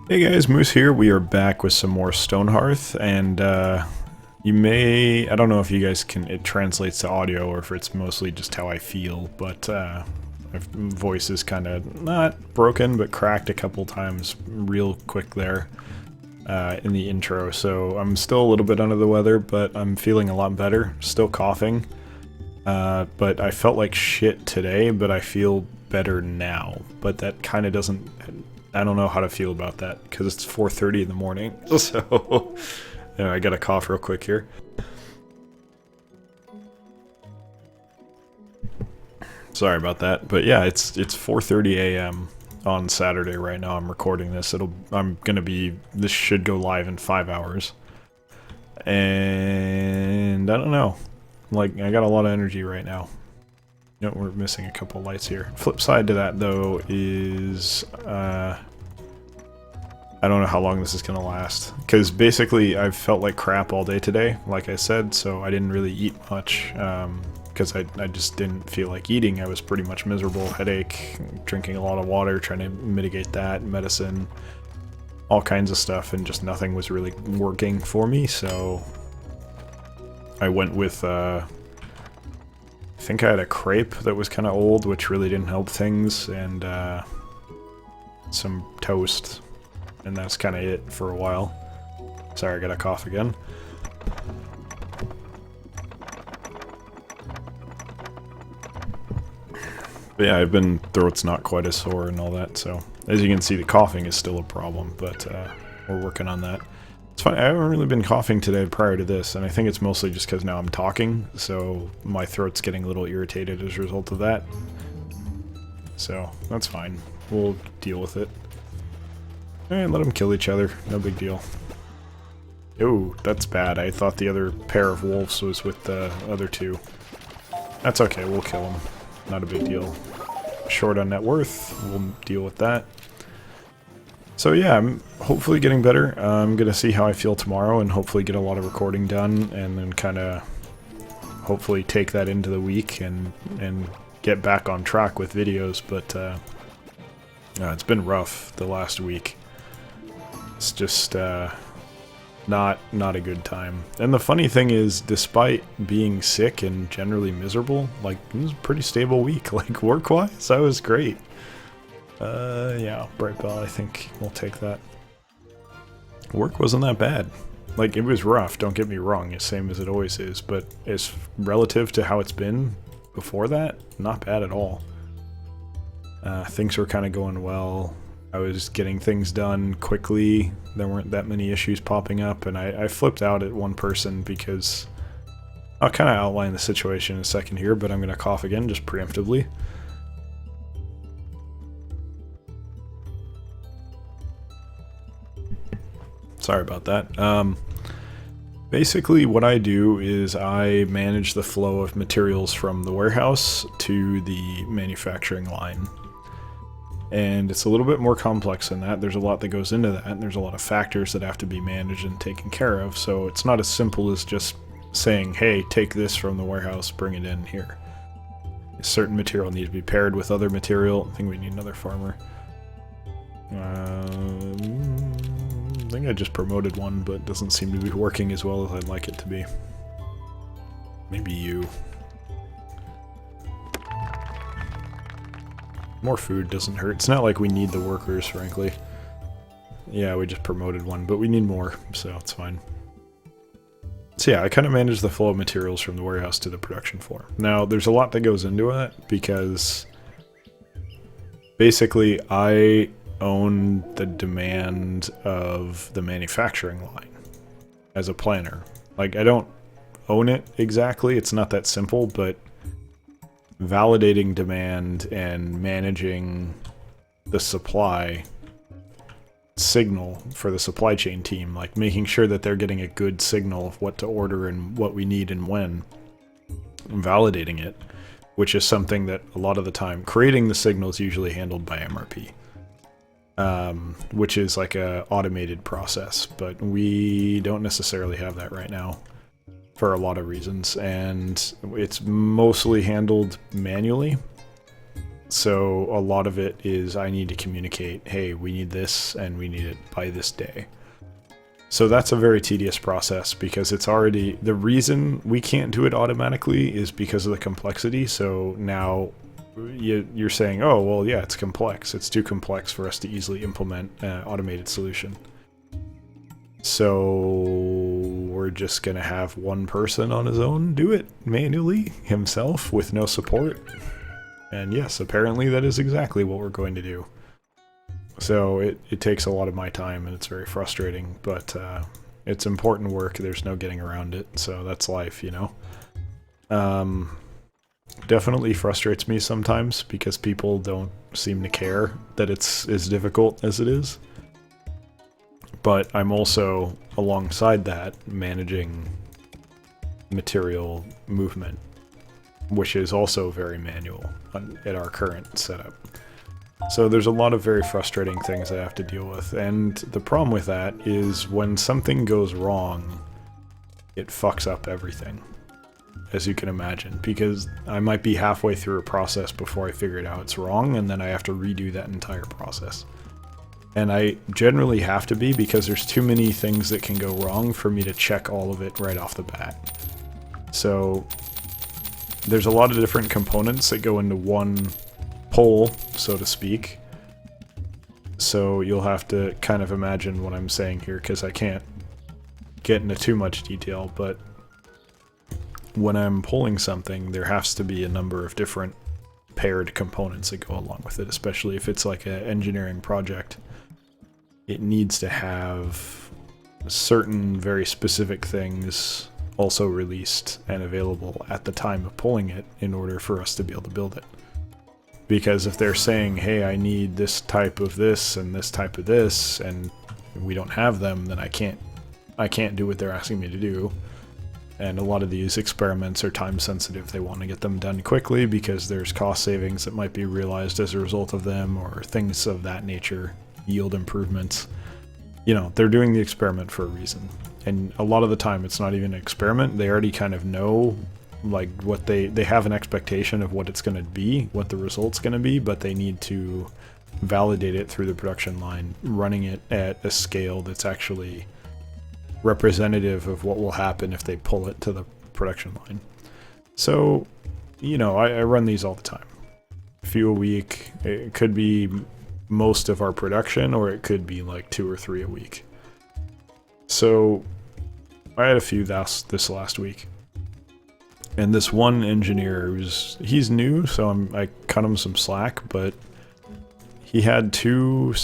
Hey guys, Moose here. We are back with some more Stonehearth, and you may, I don't know if you guys can, it translates to audio or if it's mostly just how I feel, but my voice is kind of not broken, but cracked a couple times real quick there in the intro, so I'm still a little bit under the weather, but I'm feeling a lot better, still coughing, but I felt like shit today, but I feel better now, but that kind of doesn't, I don't know how to feel about that because it's 4:30 in the morning. So yeah, I gotta cough real quick here. Sorry about that, but yeah, it's 4:30 a.m. on Saturday right now. I'm recording this. This should go live in 5 hours, and I don't know. Like, I got a lot of energy right now. You know, we're missing a couple lights here. Flip side to that though is I don't know how long this is going to last, because basically I've felt like crap all day today, like I said, so I didn't really eat much, because I just didn't feel like eating. I was pretty much miserable, headache, drinking a lot of water, trying to mitigate that, medicine, all kinds of stuff, and just nothing was really working for me, so I went with, I think I had a crepe that was kind of old, which really didn't help things, and some toast. And that's kind of it for a while. Sorry, I got a cough again. But yeah, throat's not quite as sore and all that, so as you can see, the coughing is still a problem, but we're working on that. It's funny, I haven't really been coughing today prior to this, and I think it's mostly just because now I'm talking, so my throat's getting a little irritated as a result of that. So, that's fine. We'll deal with it. Alright, let them kill each other. No big deal. Oh, that's bad. I thought the other pair of wolves was with the other two. That's okay, we'll kill them. Not a big deal. Short on net worth, we'll deal with that. So yeah, I'm hopefully getting better. I'm gonna see how I feel tomorrow and hopefully get a lot of recording done and then kinda hopefully take that into the week and get back on track with videos, but it's been rough the last week. It's just not a good time. And the funny thing is, despite being sick and generally miserable, like, it was a pretty stable week. Like, work-wise, I was great. Yeah, Bright Bell, I think we'll take that. Work wasn't that bad. Like, it was rough, don't get me wrong, it's same as it always is, but as relative to how it's been before that, not bad at all. Things were kind of going well. I was getting things done quickly. There weren't that many issues popping up, and I flipped out at one person because I'll kind of outline the situation in a second here, but I'm going to cough again just preemptively. Sorry about that. Basically what I do is I manage the flow of materials from the warehouse to the manufacturing line. And it's a little bit more complex than that. There's a lot that goes into that, and there's a lot of factors that have to be managed and taken care of, so it's not as simple as just saying, hey, take this from the warehouse, bring it in here. A certain material needs to be paired with other material. I think we need another farmer. I think I just promoted one, but it doesn't seem to be working as well as I'd like it to be. Maybe you. More food doesn't hurt. It's not like we need the workers, frankly. Yeah, we just promoted one, but we need more, so it's fine. So yeah, I kind of manage the flow of materials from the warehouse to the production floor. Now, there's a lot that goes into it, because basically I own the demand of the manufacturing line as a planner. Like, I don't own it exactly, it's not that simple, but validating demand and managing the supply signal for the supply chain team, like making sure that they're getting a good signal of what to order and what we need and when, and validating it, which is something that a lot of the time, creating the signal is usually handled by MRP, which is like a automated process, but we don't necessarily have that right now. For a lot of reasons, and it's mostly handled manually. So a lot of it is I need to communicate, hey, we need this and we need it by this day. So that's a very tedious process because it's already, the reason we can't do it automatically is because of the complexity. So now you're saying, oh, well, yeah, it's complex. It's too complex for us to easily implement an automated solution. So we're just going to have one person on his own do it manually himself with no support. And yes, apparently that is exactly what we're going to do. So it takes a lot of my time and it's very frustrating, but it's important work. There's no getting around it. So that's life, you know? Definitely frustrates me sometimes because people don't seem to care that it's as difficult as it is. But I'm also, alongside that, managing material movement, which is also very manual at our current setup. So there's a lot of very frustrating things I have to deal with, and the problem with that is when something goes wrong, it fucks up everything, as you can imagine, because I might be halfway through a process before I figure it out it's wrong, and then I have to redo that entire process. And I generally have to be because there's too many things that can go wrong for me to check all of it right off the bat. So there's a lot of different components that go into one pull, so to speak. So you'll have to kind of imagine what I'm saying here because I can't get into too much detail, but when I'm pulling something, there has to be a number of different paired components that go along with it, especially if it's like an engineering project. It needs to have certain very specific things also released and available at the time of pulling it in order for us to be able to build it. Because if they're saying, hey, I need this type of this and this type of this, and we don't have them, then I can't do what they're asking me to do. And a lot of these experiments are time sensitive. They want to get them done quickly because there's cost savings that might be realized as a result of them, or things of that nature, yield improvements. You know, they're doing the experiment for a reason. And a lot of the time it's not even an experiment. They already kind of know like what they have an expectation of what it's going to be, what the result's going to be, but they need to validate it through the production line, running it at a scale that's actually representative of what will happen if they pull it to the production line. So, you know, I run these all the time. A few a week. It could be most of our production, or it could be like 2 or 3 a week. So I had a few this last week. And this one engineer, he's new, so I cut him some slack, but he had two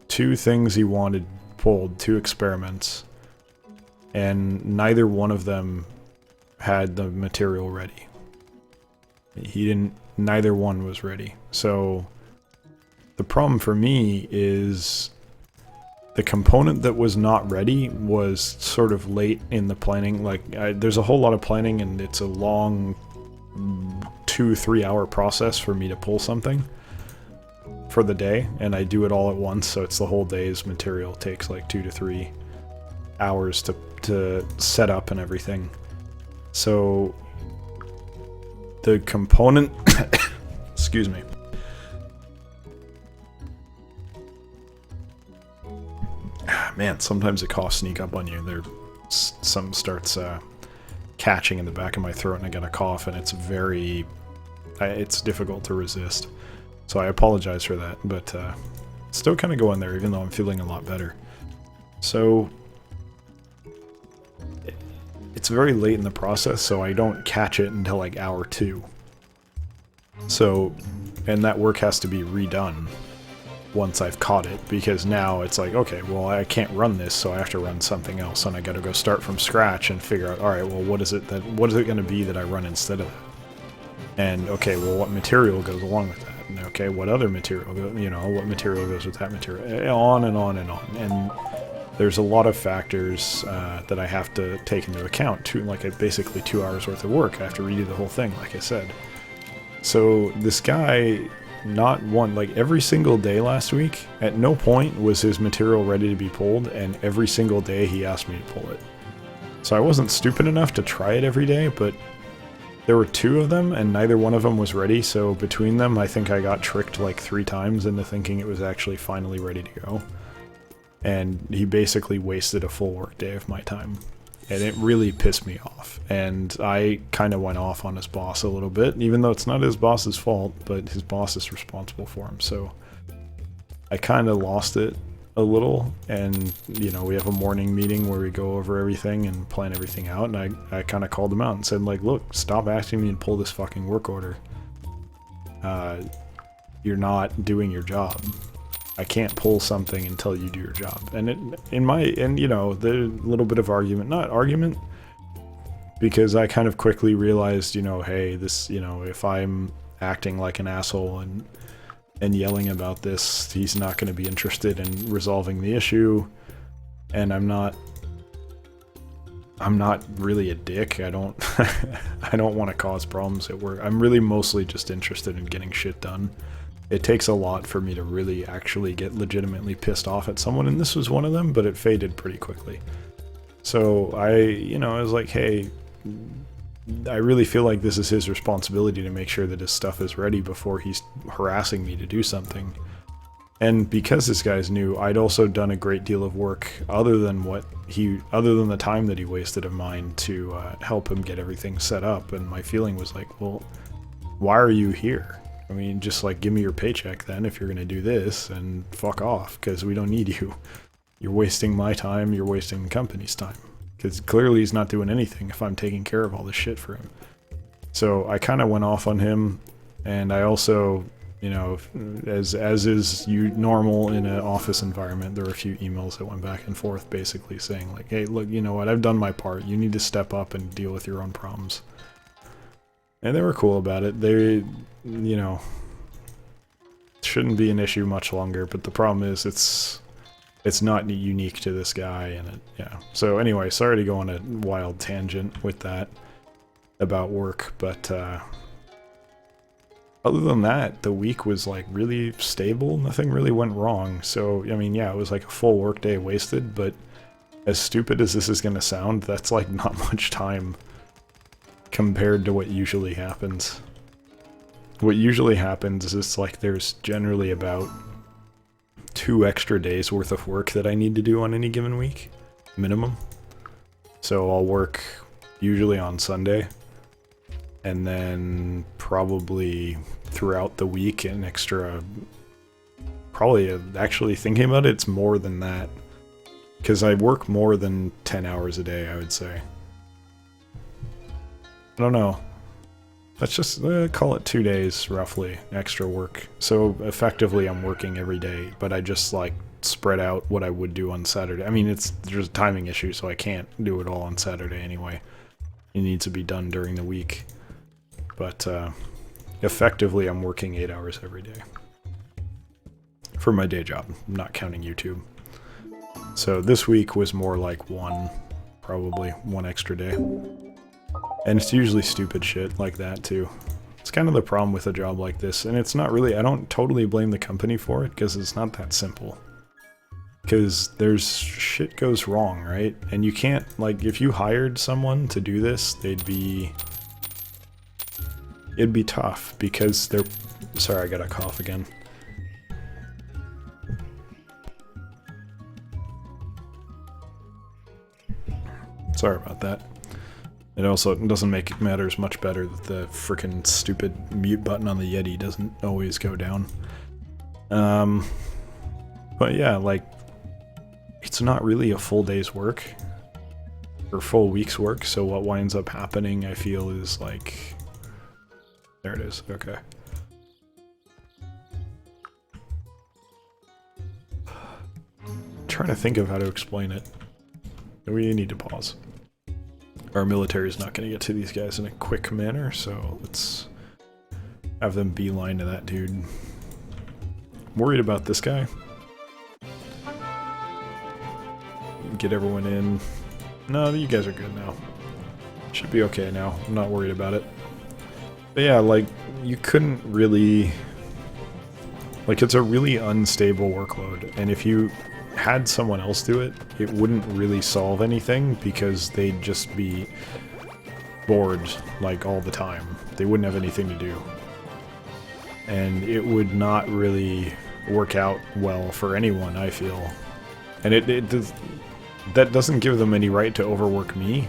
things he wanted pulled, 2 experiments, and neither one of them had the material ready. Neither one was ready. So the problem for me is the component that was not ready was sort of late in the planning. Like, there's a whole lot of planning, and it's a long 2-3 hour process for me to pull something for the day, and I do it all at once, so it's the whole day's material. It takes like 2 to 3 hours to set up and everything. So the component excuse me. Man, sometimes the coughs sneak up on you. Something starts catching in the back of my throat, and I get a cough, and it's difficult to resist. So I apologize for that, but still kind of going there, even though I'm feeling a lot better. So it's very late in the process, so I don't catch it until like hour 2. So, and that work has to be redone once I've caught it, because now it's like, okay, well, I can't run this, so I have to run something else, and I gotta go start from scratch and figure out, alright, well, what is it gonna be that I run instead of that? And, okay, well, what material goes along with that? And, okay, what other material, what material goes with that material? On and on and on. And there's a lot of factors that I have to take into account, basically 2 hours worth of work. I have to redo the whole thing, like I said. So this guy, every single day last week, at no point was his material ready to be pulled, and every single day he asked me to pull it. So I wasn't stupid enough to try it every day, but there were 2 of them, and neither one of them was ready, so between them, I think I got tricked like 3 times into thinking it was actually finally ready to go. And he basically wasted a full workday of my time. And it really pissed me off. And I kind of went off on his boss a little bit, even though it's not his boss's fault, but his boss is responsible for him. So I kind of lost it a little, and you know, we have a morning meeting where we go over everything and plan everything out, and I kind of called him out and said, like, look, stop asking me to pull this fucking work order. You're not doing your job. I can't pull something until you do your job. And you know, the little bit of argument, not argument, because I kind of quickly realized, you know, hey, this, you know, if I'm acting like an asshole and yelling about this, he's not going to be interested in resolving the issue, and I'm not really a dick. I don't I don't want to cause problems at work. I'm really mostly just interested in getting shit done. It takes a lot for me to really actually get legitimately pissed off at someone, and this was one of them, but it faded pretty quickly. So I was like, hey, I really feel like this is his responsibility to make sure that his stuff is ready before he's harassing me to do something. And because this guy's new, I'd also done a great deal of work other than the time that he wasted of mine to help him get everything set up. And my feeling was like, well, why are you here? I mean, just like, give me your paycheck then if you're going to do this, and fuck off, because we don't need you. You're wasting my time, you're wasting the company's time. Because clearly he's not doing anything if I'm taking care of all this shit for him. So I kind of went off on him, and I also, you know, as is normal in an office environment, there were a few emails that went back and forth basically saying like, hey, look, you know what, I've done my part. You need to step up and deal with your own problems. And they were cool about it. They, you know, shouldn't be an issue much longer, but the problem is it's not unique to this guy, and yeah. So anyway, sorry to go on a wild tangent with that about work, but other than that, the week was like really stable. Nothing really went wrong. So, I mean, yeah, it was like a full work day wasted, but as stupid as this is going to sound, that's like not much time compared to what usually happens. What usually happens is it's like there's generally about 2 extra days worth of work that I need to do on any given week, minimum. So I'll work usually on Sunday, and then probably throughout the week an extra, actually thinking about it, it's more than that, because I work more than 10 hours a day, I would say. I don't know. Let's just call it 2 days, roughly, extra work. So effectively I'm working every day, but I just like spread out what I would do on Saturday. I mean, there's a timing issue, so I can't do it all on Saturday anyway. It needs to be done during the week. But effectively I'm working 8 hours every day. For my day job, I'm not counting YouTube. So this week was more like probably one extra day. And it's usually stupid shit like that too. It's kind of the problem with a job like this, and it's not really, I don't totally blame the company for it, because it's not that simple. Because shit goes wrong, right? And you can't, like, if you hired someone to do this, it'd be tough, because sorry, I got a cough again. Sorry about that. It also doesn't make matters much better that the frickin' stupid mute button on the Yeti doesn't always go down. But yeah, like, it's not really a full day's work, or full week's work, so what winds up happening, I feel, is like... There it is, okay. I'm trying to think of how to explain it. We need to pause. Our military is not going to get to these guys in a quick manner, so let's have them beeline to that dude. I'm worried about this guy. Get everyone in. No, you guys are good now. Should be okay now. I'm not worried about it. But yeah, like, you couldn't really... Like, it's a really unstable workload, and if you had someone else do it, it wouldn't really solve anything, because they'd just be bored like all the time. They wouldn't have anything to do. And it would not really work out well for anyone, I feel. And that doesn't give them any right to overwork me.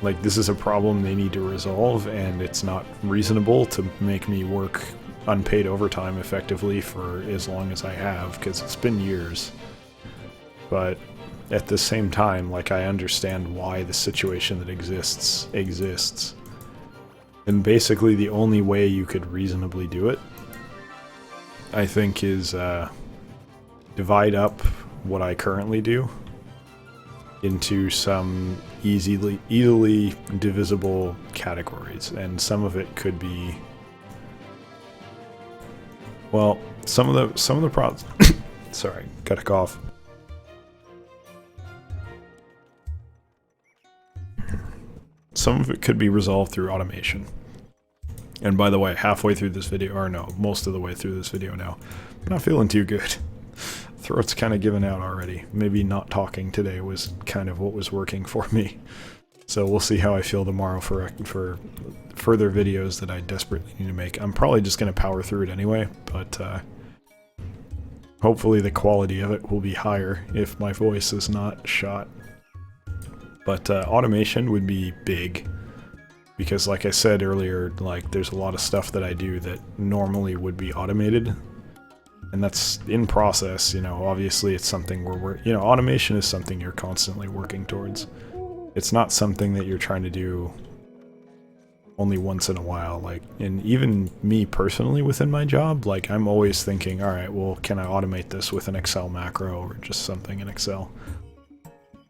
Like, this is a problem they need to resolve, and it's not reasonable to make me work unpaid overtime effectively for as long as I have, because it's been years. But at the same time, like, I understand why the situation that exists. And basically the only way you could reasonably do it, I think, is divide up what I currently do into some easily divisible categories, and some of it could be, well, some of the problems. Sorry, got a cough. Some of it could be resolved through automation. And by the way, halfway through this video, or no, most of the way through this video now, I'm not feeling too good. Throat's kind of given out already. Maybe not talking today was kind of what was working for me. So we'll see how I feel tomorrow for further videos that I desperately need to make. I'm probably just going to power through it anyway, but hopefully the quality of it will be higher if my voice is not shot. But automation would be big, because like I said earlier, like, there's a lot of stuff that I do that normally would be automated. And that's in process, you know. Obviously it's something you know, automation is something you're constantly working towards. It's not something that you're trying to do only once in a while. Like, and even me personally within my job, like, I'm always thinking, alright, well, can I automate this with an Excel macro or just something in Excel?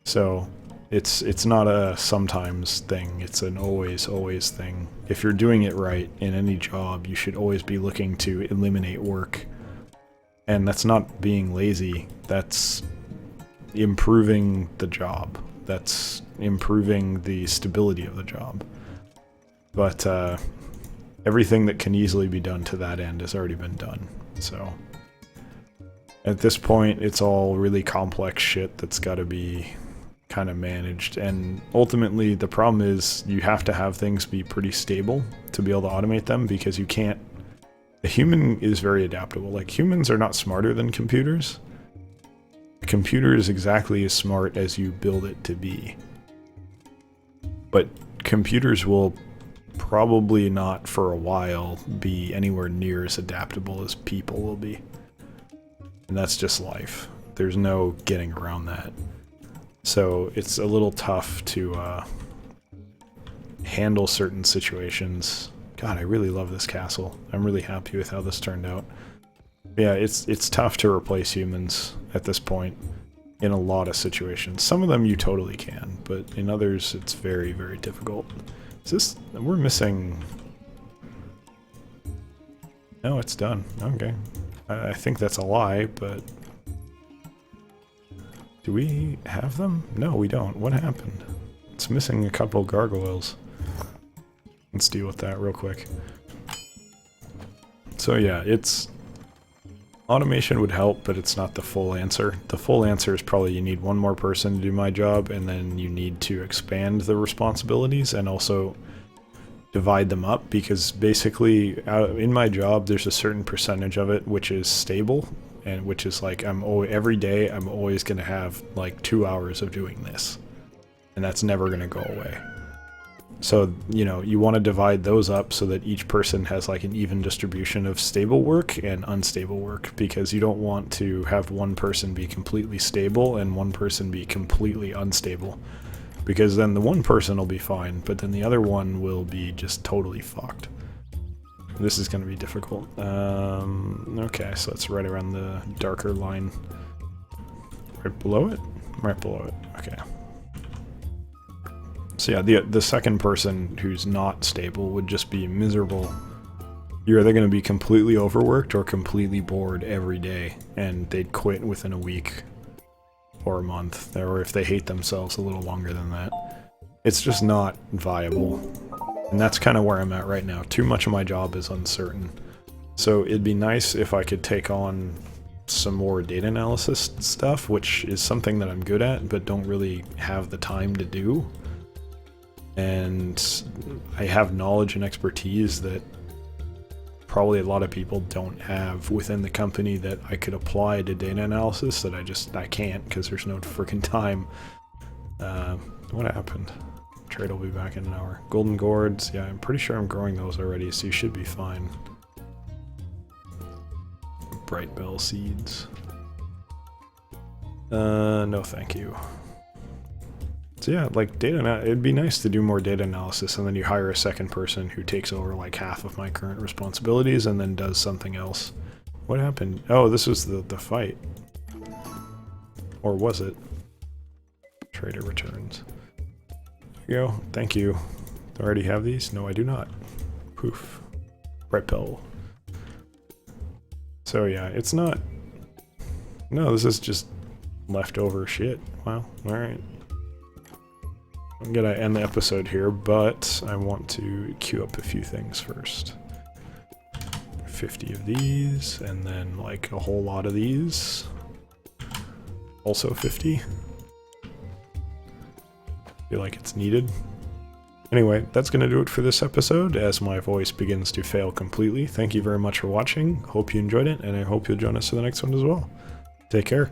So it's not a sometimes thing, it's an always thing. If you're doing it right in any job, you should always be looking to eliminate work. And that's not being lazy, that's improving the job. That's improving the stability of the job. But everything that can easily be done to that end has already been done. So at this point, it's all really complex shit that's got to be kind of managed. And ultimately, the problem is you have to have things be pretty stable to be able to automate them, because you can't. A human is very adaptable. Like, humans are not smarter than computers. A computer is exactly as smart as you build it to be. But computers will probably not for a while be anywhere near as adaptable as people will be. And that's just life. There's no getting around that. So it's a little tough to handle certain situations. God, I really love this castle. I'm really happy with how this turned out. Yeah, it's tough to replace humans at this point in a lot of situations. Some of them you totally can, but in others it's very, very difficult. Is this... we're missing... No, it's done. Okay. I think that's a lie, but... do we have them? No, we don't. What happened? It's missing a couple gargoyles. Let's deal with that real quick. So yeah, it's... automation would help, but it's not the full answer. The full answer is probably you need one more person to do my job, and then you need to expand the responsibilities and also divide them up, because basically in my job there's a certain percentage of it which is stable, and which is like every day I'm always going to have like 2 hours of doing this, and that's never going to go away. So, you know, you want to divide those up so that each person has like an even distribution of stable work and unstable work, because you don't want to have one person be completely stable and one person be completely unstable, because then the one person will be fine, but then the other one will be just totally fucked. This is going to be difficult. Okay, so it's right around the darker line. Right below it? Right below it. Okay. So yeah, the second person who's not stable would just be miserable. You're either going to be completely overworked or completely bored every day, and they'd quit within a week or a month, or if they hate themselves a little longer than that. It's just not viable. And that's kind of where I'm at right now. Too much of my job is uncertain. So it'd be nice if I could take on some more data analysis stuff, which is something that I'm good at, but don't really have the time to do. and I have knowledge and expertise that probably a lot of people don't have within the company that I could apply to data analysis that I can't because there's no freaking time. What happened? Trade will be back in an hour. Golden gourds, yeah, I'm pretty sure I'm growing those already, so you should be fine. Bright bell seeds. No thank you. So yeah, like it'd be nice to do more data analysis, and then you hire a second person who takes over like half of my current responsibilities and then does something else. What happened? Oh, this was the fight. Or was it? Trader returns. There you go. Thank you. Do I already have these? No, I do not. Poof. Bright bell. So yeah, it's not... No, this is just leftover shit. Wow, alright. I'm gonna end the episode here, but I want to queue up a few things first. 50 of these, and then like a whole lot of these. Also 50. Feel like it's needed. Anyway, that's going to do it for this episode, as my voice begins to fail completely. Thank you very much for watching. Hope you enjoyed it, and I hope you'll join us for the next one as well. Take care.